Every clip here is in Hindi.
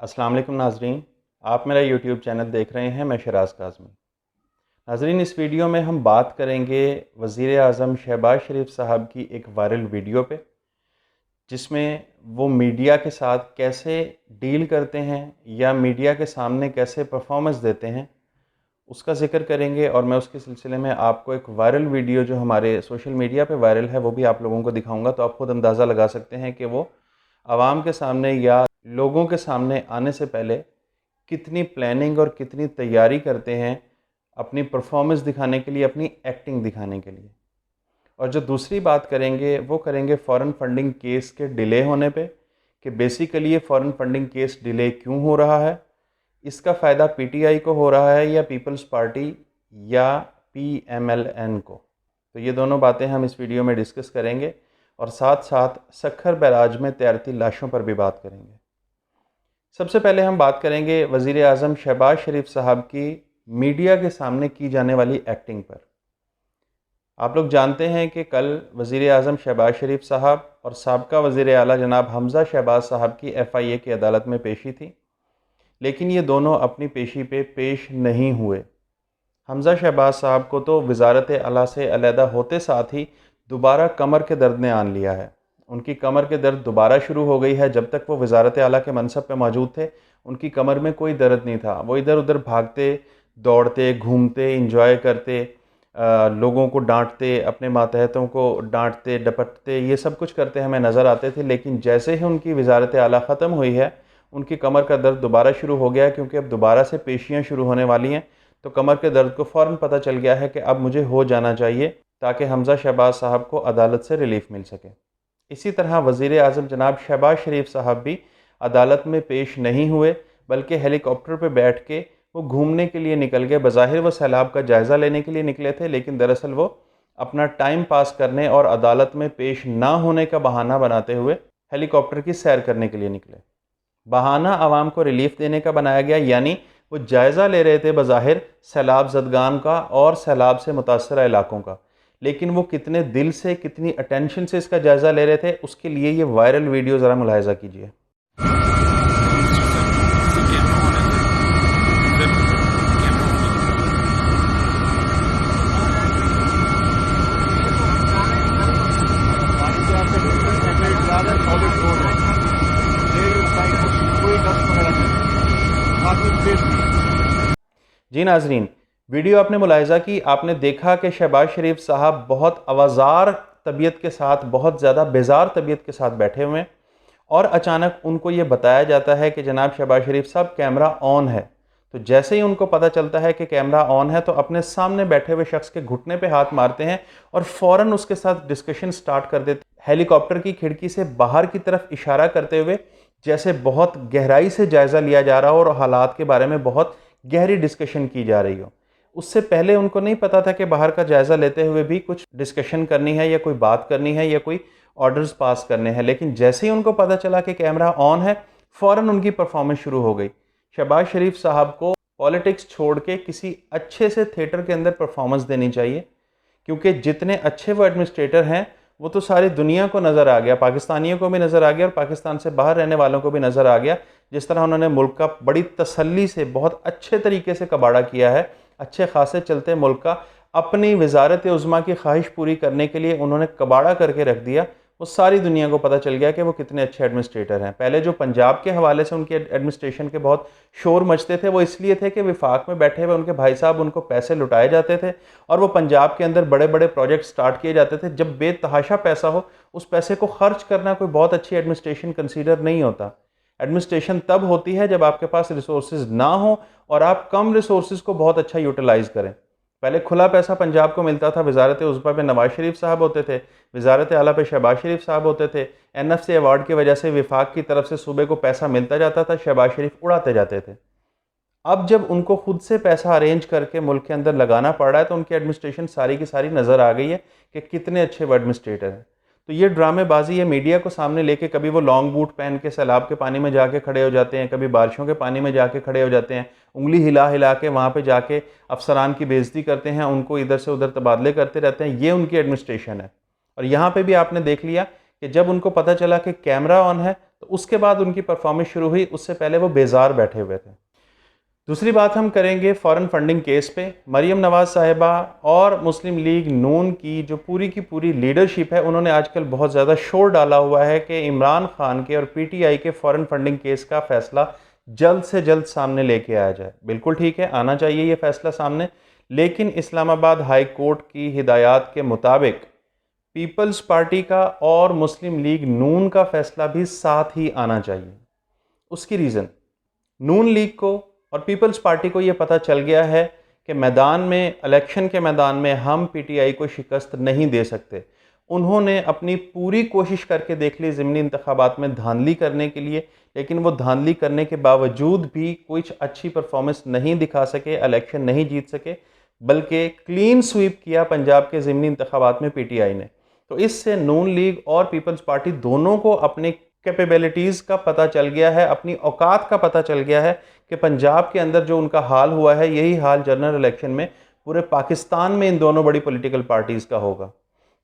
अस्सलाम वालेकुम नाजरीन, आप मेरा यूट्यूब चैनल देख रहे हैं। मैं शराज काज़मी। नाजरीन, इस वीडियो में हम बात करेंगे वज़ीर आज़म शहबाज शरीफ साहब की एक वायरल वीडियो पे, जिसमें वो मीडिया के साथ कैसे डील करते हैं या मीडिया के सामने कैसे परफॉर्मेंस देते हैं, उसका ज़िक्र करेंगे। और मैं उसके सिलसिले में आपको एक वायरल वीडियो जो हमारे सोशल मीडिया पे वायरल है वो भी आप लोगों को दिखाऊंगा, तो आप खुद अंदाज़ा लगा सकते हैं कि वो आवाम के सामने या लोगों के सामने आने से पहले कितनी प्लानिंग और कितनी तैयारी करते हैं अपनी परफॉर्मेंस दिखाने के लिए, अपनी एक्टिंग दिखाने के लिए। और जो दूसरी बात करेंगे वो करेंगे फ़ॉरेन फंडिंग केस के डिले होने पे, कि बेसिकली ये फ़ॉरेन फंडिंग केस डिले क्यों हो रहा है, इसका फ़ायदा पीटीआई को हो रहा है या पीपल्स पार्टी या पीएमएलएन को। तो ये दोनों बातें हम इस वीडियो में डिस्कस करेंगे और साथ साथ सखर बैराज में तैरती लाशों पर भी बात करेंगे। सबसे पहले हम बात करेंगे वज़ीर आज़म शहबाज शरीफ साहब की मीडिया के सामने की जाने वाली एक्टिंग पर। आप लोग जानते हैं कि कल वज़ीर आज़म शहबाज शरीफ साहब और साबका वज़ीर आला जनाब हमज़ा शहबाज साहब की एफआईए की अदालत में पेशी थी, लेकिन ये दोनों अपनी पेशी पे पेश नहीं हुए। हमज़ा शहबाज साहब को तो वज़ारत आला से अलहदा होते साथ ही दोबारा कमर के दर्द ने आन लिया है। उनकी कमर के दर्द दोबारा शुरू हो गई है। जब तक वो वज़ारत आला के मनसब पे मौजूद थे, उनकी कमर में कोई दर्द नहीं था। वो इधर उधर भागते, दौड़ते, घूमते, इंजॉय करते, लोगों को डांटते, अपने मातहतों को डांटते डपटते, ये सब कुछ करते हमें नज़र आते थे। लेकिन जैसे ही उनकी वज़ारत आला ख़त्म हुई है, उनकी कमर का दर्द दोबारा शुरू हो गया, क्योंकि अब दोबारा से पेशियाँ शुरू होने वाली हैं। तो कमर के दर्द को फ़ौरन पता चल गया है कि अब मुझे हो जाना चाहिए, ताकि हमज़ा शहबाज साहब को अदालत से रिलीफ़ मिल सके। इसी तरह वज़ीर आज़म जनाब शहबाज शरीफ साहब भी अदालत में पेश नहीं हुए, बल्कि हेलीकॉप्टर पर बैठ के वो घूमने के लिए निकल गए। बज़ाहिर वो सैलाब का जायज़ा लेने के लिए निकले थे, लेकिन दरअसल वो अपना टाइम पास करने और अदालत में पेश ना होने का बहाना बनाते हुए हेलीकॉप्टर की सैर करने के लिए निकले। बहाना आवाम को रिलीफ देने का बनाया गया, यानी वो जायज़ा ले रहे थे बज़ाहिर सैलाब ज़दगान का और सैलाब से मुतासरा इलाकों का, लेकिन वो कितने दिल से, कितनी अटेंशन से इसका जायज़ा ले रहे थे, उसके लिए ये वायरल वीडियो ज़रा मुलाहिज़ा कीजिए। जी नाजरीन, वीडियो आपने मुलाहिज़ा की, आपने देखा कि शहबाज शरीफ साहब बहुत आवाज़ार तबीयत के साथ, बहुत ज़्यादा बेजार तबीयत के साथ बैठे हुए हैं, और अचानक उनको ये बताया जाता है कि जनाब शहबाज शरीफ साहब कैमरा ऑन है। तो जैसे ही उनको पता चलता है कि कैमरा ऑन है, तो अपने सामने बैठे हुए शख्स के घुटने पे हाथ मारते हैं और फ़ौरन उसके साथ डिस्कशन स्टार्ट कर देते हैं, हेलीकॉप्टर की खिड़की से बाहर की तरफ इशारा करते हुए, जैसे बहुत गहराई से जायज़ा लिया जा रहा हो और हालात के बारे में बहुत गहरी डिस्कशन की जा रही हो। उससे पहले उनको नहीं पता था कि बाहर का जायज़ा लेते हुए भी कुछ डिस्कशन करनी है या कोई बात करनी है या कोई ऑर्डर्स पास करने हैं। लेकिन जैसे ही उनको पता चला कि कैमरा ऑन है, फ़ौरन उनकी परफॉर्मेंस शुरू हो गई। शहबाज शरीफ साहब को पॉलिटिक्स छोड़ के किसी अच्छे से थिएटर के अंदर परफॉर्मेंस देनी चाहिए, क्योंकि जितने अच्छे वो एडमिनिस्ट्रेटर हैं, वो तो सारी दुनिया को नज़र आ गया, पाकिस्तानियों को भी नज़र आ गया और पाकिस्तान से बाहर रहने वालों को भी नज़र आ गया, जिस तरह उन्होंने मुल्क का बड़ी तसल्ली से, बहुत अच्छे तरीके से कबाड़ा किया है। अच्छे खासे चलते मुल्क का अपनी वज़ारत उज़्मा की ख्वाहिश पूरी करने के लिए उन्होंने कबाड़ा करके रख दिया। वो सारी दुनिया को पता चल गया कि वो कितने अच्छे एडमिनिस्ट्रेटर हैं। पहले जो पंजाब के हवाले से उनके एडमिनिस्ट्रेशन के बहुत शोर मचते थे, वो इसलिए थे कि विफाक में बैठे हुए उनके भाई साहब उनको पैसे लुटाए जाते थे और वो पंजाब के अंदर बड़े बड़े प्रोजेक्ट स्टार्ट किए जाते थे। जब बेतहाशा पैसा हो, उस पैसे को खर्च करना कोई बहुत अच्छी एडमिनिस्ट्रेशन कंसीडर नहीं होता। एडमिनिस्ट्रेशन तब होती है जब आपके पास रिसोर्सेज ना हो और आप कम रिसोर्सेज को बहुत अच्छा यूटिलाइज करें। पहले खुला पैसा पंजाब को मिलता था। वज़ारत उज़्मा पे नवाज शरीफ साहब होते थे, वज़ारत आला पे शहबाज शरीफ साहब होते थे। NFC अवार्ड की वजह से विफाक की तरफ से सूबे को पैसा मिलता जाता था, शहबाज शरीफ उड़ाते जाते थे। अब जब उनको खुद से पैसा अरेंज करके मुल्क के अंदर लगाना पड़ रहा है, तो उनकी एडमिनिस्ट्रेशन सारी की सारी नज़र आ गई है कि कितने अच्छे वो एडमिनिस्ट्रेटर हैं। तो ये ड्रामेबाजी, ये मीडिया को सामने लेके कभी वो लॉन्ग बूट पहन के सैलाब के पानी में जाके खड़े हो जाते हैं, कभी बारिशों के पानी में जाके खड़े हो जाते हैं, उंगली हिला हिला के वहाँ पे जाके अफसरान की बेइज्जती करते हैं, उनको इधर से उधर तबादले करते रहते हैं। ये उनकी एडमिनिस्ट्रेशन है। और यहाँ पे भी आपने देख लिया कि जब उनको पता चला कि कैमरा ऑन है, तो उसके बाद उनकी परफॉर्मेंस शुरू हुई, उससे पहले वो बेजार बैठे हुए थे। दूसरी बात हम करेंगे फॉरेन फंडिंग केस पे। मरीम नवाज साहिबा और मुस्लिम लीग नून की जो पूरी की पूरी लीडरशिप है, उन्होंने आजकल बहुत ज़्यादा शोर डाला हुआ है कि इमरान खान के और पीटीआई के फॉरेन फंडिंग केस का फैसला जल्द से जल्द सामने लेके आया जाए। बिल्कुल ठीक है, आना चाहिए ये फैसला सामने, लेकिन इस्लामाबाद हाई कोर्ट की हिदायत के मुताबिक पीपल्स पार्टी का और मुस्लिम लीग नून का फैसला भी साथ ही आना चाहिए। उसकी रीज़न, नून लीग को और पीपल्स पार्टी को ये पता चल गया है कि मैदान में, इलेक्शन के मैदान में हम पीटीआई को शिकस्त नहीं दे सकते। उन्होंने अपनी पूरी कोशिश करके देख ली ज़िमनी इंतखाबात में धांधली करने के लिए, लेकिन वो धांधली करने के बावजूद भी कुछ अच्छी परफॉर्मेंस नहीं दिखा सके, इलेक्शन नहीं जीत सके, बल्कि क्लीन स्वीप किया पंजाब के ज़िमनी इंतखाबात में पीटीआई ने। तो इससे नून लीग और पीपल्स पार्टी दोनों को अपनी कैपेबिलिटीज़ का पता चल गया है, अपनी औकात का पता चल गया है कि पंजाब के अंदर जो उनका हाल हुआ है, यही हाल जनरल इलेक्शन में पूरे पाकिस्तान में इन दोनों बड़ी पॉलिटिकल पार्टीज़ का होगा।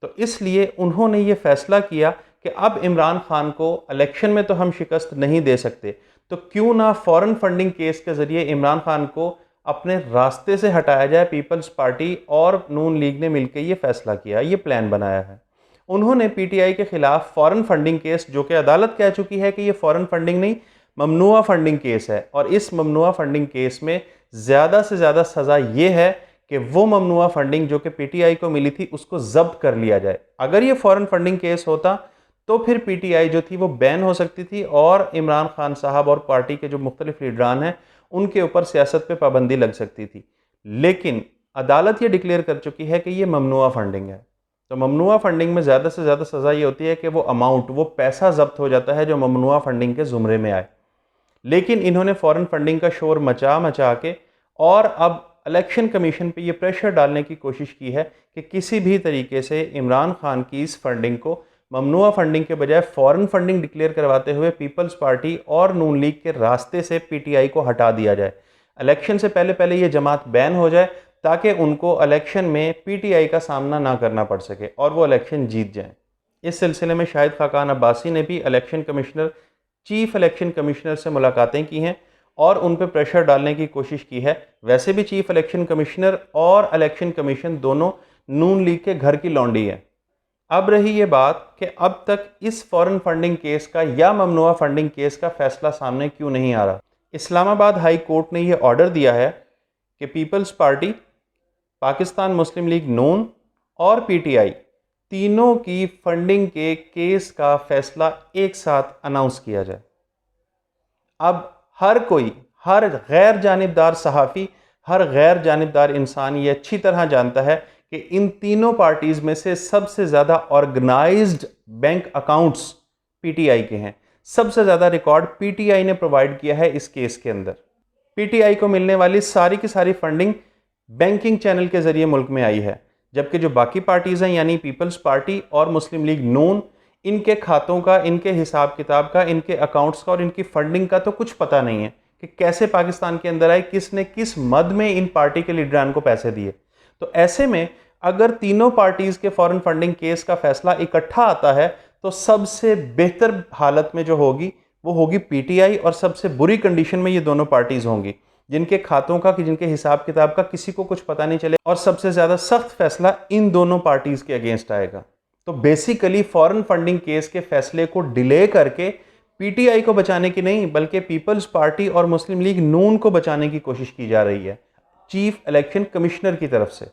तो इसलिए उन्होंने ये फैसला किया कि अब इमरान खान को इलेक्शन में तो हम शिकस्त नहीं दे सकते, तो क्यों ना फॉरेन फंडिंग केस के ज़रिए इमरान खान को अपने रास्ते से हटाया जाए। पीपल्स पार्टी और नून लीग ने मिलकर ये फैसला किया, ये प्लान बनाया है। उन्होंने पीटीआई के खिलाफ फॉरेन फंडिंग केस, जो कि अदालत कह चुकी है कि ये फॉरेन फंडिंग नहीं, ममनुआ फंडिंग केस है, और इस ममनुआ फंडिंग केस में ज़्यादा से ज़्यादा सज़ा ये है कि वो ममनुआ फंडिंग जो कि पीटीआई को मिली थी उसको जब्त कर लिया जाए। अगर ये फॉरेन फंडिंग केस होता तो फिर पीटीआई जो थी वो बैन हो सकती थी और इमरान खान साहब और पार्टी के जो मुख्तलिफ लीडरान हैं उनके ऊपर सियासत पे पाबंदी लग सकती थी। लेकिन अदालत ये डिक्लेयर कर चुकी है कि ये ममनुआ फंडिंग है। तो ममनुआ फंडिंग में ज़्यादा से ज़्यादा सज़ा ये होती है कि वो अमाउंट, वो पैसा जब्त हो जाता है जो ममनुआ फंडिंग के ज़ुमरे में आए। लेकिन इन्होंने फॉरेन फंडिंग का शोर मचा के और अब इलेक्शन कमीशन पे ये प्रेशर डालने की कोशिश की है कि किसी भी तरीके से इमरान खान की इस फंडिंग को ममनुआ फंडिंग के बजाय फॉरेन फंडिंग डिक्लेयर करवाते हुए पीपल्स पार्टी और नून लीग के रास्ते से पीटीआई को हटा दिया जाए। इलेक्शन से पहले पहले ये जमात बैन हो जाए ताकि उनको इलेक्शन में पीटीआई का सामना ना करना पड़ सके और वो इलेक्शन जीत जाएं। इस सिलसिले में शाहिद खाकान अब्बासी ने भी election commissioner, chief election commissioner से मुलाकातें की हैं और उन पर प्रेशर डालने की कोशिश की है। वैसे भी चीफ इलेक्शन कमिश्नर और इलेक्शन कमीशन दोनों नून लीग के घर की लौंडी है। अब रही ये बात कि अब तक इस फॉरेन फंडिंग केस का या ममनुआ फंडिंग केस का फैसला सामने क्यों नहीं आ रहा। इस्लामाबाद हाई कोर्ट ने यह ऑर्डर दिया है कि पीपल्स पार्टी, पाकिस्तान मुस्लिम लीग नून और पीटीआई तीनों की फंडिंग के केस का फैसला एक साथ अनाउंस किया जाए। अब हर कोई, हर गैर जानिबदार सहाफ़ी, हर गैर जानिबदार इंसान ये अच्छी तरह जानता है कि इन तीनों पार्टीज़ में से सबसे ज़्यादा ऑर्गेनाइज्ड बैंक अकाउंट्स पीटीआई के हैं। सबसे ज़्यादा रिकॉर्ड पीटीआई ने प्रोवाइड किया है इस केस के अंदर। पीटीआई को मिलने वाली सारी की सारी फंडिंग बैंकिंग चैनल के ज़रिए मुल्क में आई है, जबकि जो बाकी पार्टीज़ हैं यानी पीपल्स पार्टी और मुस्लिम लीग नून, इनके खातों का, इनके हिसाब किताब का, इनके अकाउंट्स का और इनकी फंडिंग का तो कुछ पता नहीं है कि कैसे पाकिस्तान के अंदर आए, किसने किस मद में इन पार्टी के लीडरान को पैसे दिए। तो ऐसे में अगर तीनों पार्टीज़ के फॉरेन फंडिंग केस का फैसला इकट्ठा आता है तो सबसे बेहतर हालत में जो होगी वो होगी पीटीआई, और सबसे बुरी कंडीशन में ये दोनों पार्टीज़ होंगी जिनके खातों का, जिनके हिसाब किताब का किसी को कुछ पता नहीं चले, और सबसे ज़्यादा सख्त फैसला इन दोनों पार्टीज़ के अगेंस्ट आएगा। तो बेसिकली फॉरेन फंडिंग केस के फैसले को डिले करके पीटीआई को बचाने की नहीं, बल्कि पीपल्स पार्टी और मुस्लिम लीग नून को बचाने की कोशिश की जा रही है चीफ इलेक्शन कमिश्नर की तरफ से।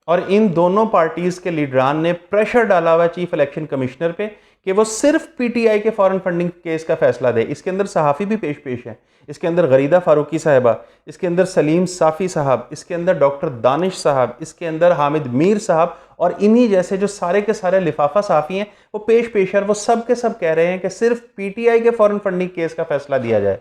और इन दोनों पार्टीज के लीडरान ने प्रेशर डाला हुआ चीफ इलेक्शन कमिश्नर पे कि वो सिर्फ पीटीआई के फॉरेन फंडिंग केस का फैसला दे। इसके अंदर सहाफ़ी भी पेश है, इसके अंदर गरीदा फारूकी साहिबा, इसके अंदर सलीम साफ़ी साहब, इसके अंदर डॉक्टर दानिश साहब, इसके अंदर हामिद मीर साहब, और इन्हीं जैसे जो सारे के सारे लिफाफा साफ़ी हैं वो पेश है। वो सब के सब कह रहे हैं कि सिर्फ पीटीआई के फॉरेन फंडिंग केस का फैसला दिया जाए।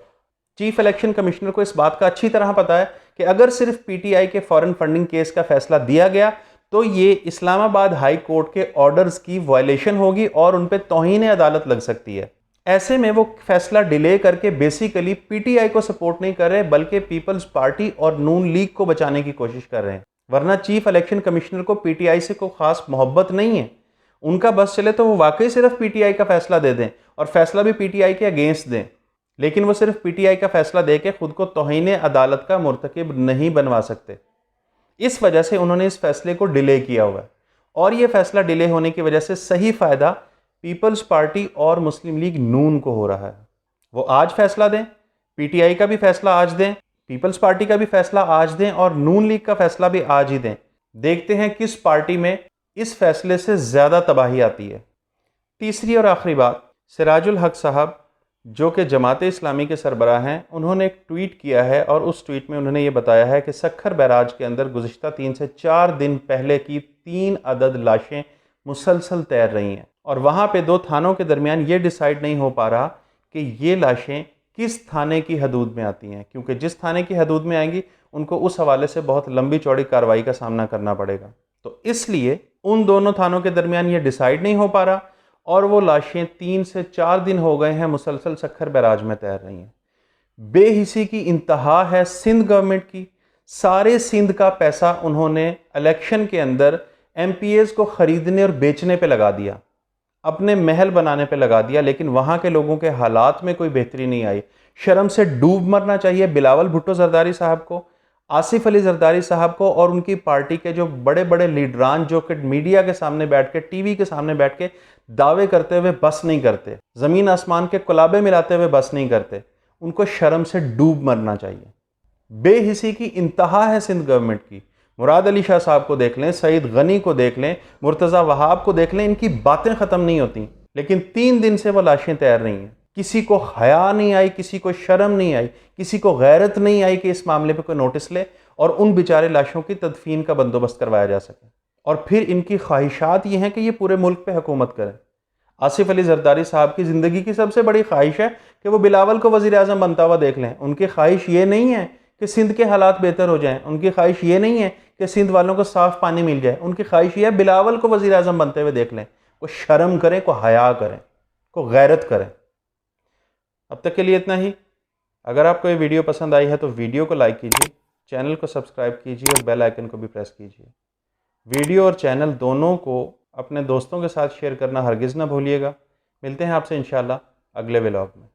चीफ इलेक्शन कमिश्नर को इस बात का अच्छी तरह पता है कि अगर सिर्फ पीटीआई के फॉरेन फंडिंग केस का फैसला दिया गया तो ये इस्लामाबाद हाई कोर्ट के ऑर्डर्स की वायलेशन होगी और उन पर तौहीन अदालत लग सकती है। ऐसे में वो फैसला डिले करके बेसिकली पीटीआई को सपोर्ट नहीं कर रहे, बल्कि पीपल्स पार्टी और नून लीग को बचाने की कोशिश कर रहे हैं। वरना चीफ इलेक्शन कमिश्नर को पीटीआई से कोई खास मोहब्बत नहीं है, उनका बस चले तो वो वाकई सिर्फ पीटीआई का फैसला दे दें और फैसला भी पीटीआई के अगेंस्ट दें, लेकिन वो सिर्फ पीटीआई का फैसला दे के खुद को तौहीन अदालत का मुर्तकिब नहीं बनवा सकते। इस वजह से उन्होंने इस फैसले को डिले किया हुआ है और ये फैसला डिले होने की वजह से सही फायदा पीपल्स पार्टी और मुस्लिम लीग नून को हो रहा है। वो आज फैसला दें, पीटीआई का भी फैसला आज दें, पीपल्स पार्टी का भी फैसला आज दें और नून लीग का फैसला भी आज ही दें। देखते हैं किस पार्टी में इस फैसले से ज़्यादा तबाही आती है। तीसरी और आखिरी बात, सिराजुल हक साहब जो कि जमात इस्लामी के सरबराह हैं, उन्होंने एक ट्वीट किया है और उस ट्वीट में उन्होंने ये बताया है कि सक्खर बैराज के अंदर गुज़िश्ता 3 से 4 दिन पहले की 3 अदद लाशें मुसलसल तैर रही हैं और वहाँ पे 2 थानों के दरमियान ये डिसाइड नहीं हो पा रहा कि ये लाशें किस थाने की हदूद में आती हैं, क्योंकि जिस थाने की हदूद में आएंगी उनको उस हवाले से बहुत लंबी चौड़ी कार्रवाई का सामना करना पड़ेगा। तो इसलिए उन दोनों थानों के दरमियान ये डिसाइड नहीं हो पा रहा और वो लाशें 3 से 4 दिन हो गए हैं मुसलसल सक्खर बैराज में तैर रही हैं। बेहिसी की इंतहा है सिंध गवर्नमेंट की। सारे सिंध का पैसा उन्होंने इलेक्शन के अंदर एमपीएस को खरीदने और बेचने पे लगा दिया, अपने महल बनाने पे लगा दिया, लेकिन वहां के लोगों के हालात में कोई बेहतरी नहीं आई। शर्म से डूब मरना चाहिए बिलावल भुट्टो जरदारी साहब को, आसिफ अली जरदारी साहब को और उनकी पार्टी के जो बड़े बड़े लीडरान जो कि मीडिया के सामने बैठ के, टीवी के सामने बैठ के दावे करते हुए बस नहीं करते, ज़मीन आसमान के कुलाबे मिलाते हुए बस नहीं करते, उनको शर्म से डूब मरना चाहिए। बेहिसी की इंतहा है सिंध गवर्नमेंट की। मुराद अली शाह साहब को देख लें, सईद गनी को देख लें, मुर्तज़ा वहाब को देख लें, इनकी बातें ख़त्म नहीं होती, लेकिन 3 दिन से वो लाशें तैर रही हैं। किसी को हया नहीं आई, किसी को शर्म नहीं आई, किसी को गैरत नहीं आई कि इस मामले पे कोई नोटिस ले और उन बेचारे लाशों की तदफीन का बंदोबस्त करवाया जा सके। और फिर इनकी ख्वाहिशात ये हैं कि ये पूरे मुल्क पे हुकूमत करें। आसिफ अली जरदारी साहब की ज़िंदगी की सबसे बड़ी ख्वाहिश है कि वो बिलावल को वज़ीर आज़म बनता हुआ देख लें। उनकी ख्वाहिश ये नहीं है कि सिंध के हालात बेहतर हो जाएं, उनकी ख्वाहिश ये नहीं है कि सिंध वालों को साफ़ पानी मिल जाए, उनकी ख्वाहिश ये है बिलावल को वज़ीर आज़म बनते हुए देख लें। को शर्म करें, को हया करें, को गैरत करें। अब तक के लिए इतना ही। अगर आपको ये वीडियो पसंद आई है तो वीडियो को लाइक कीजिए, चैनल को सब्सक्राइब कीजिए और बेल आइकन को भी प्रेस कीजिए। वीडियो और चैनल दोनों को अपने दोस्तों के साथ शेयर करना हरगिज़ ना भूलिएगा। मिलते हैं आपसे इंशाल्लाह अगले व्लॉग में।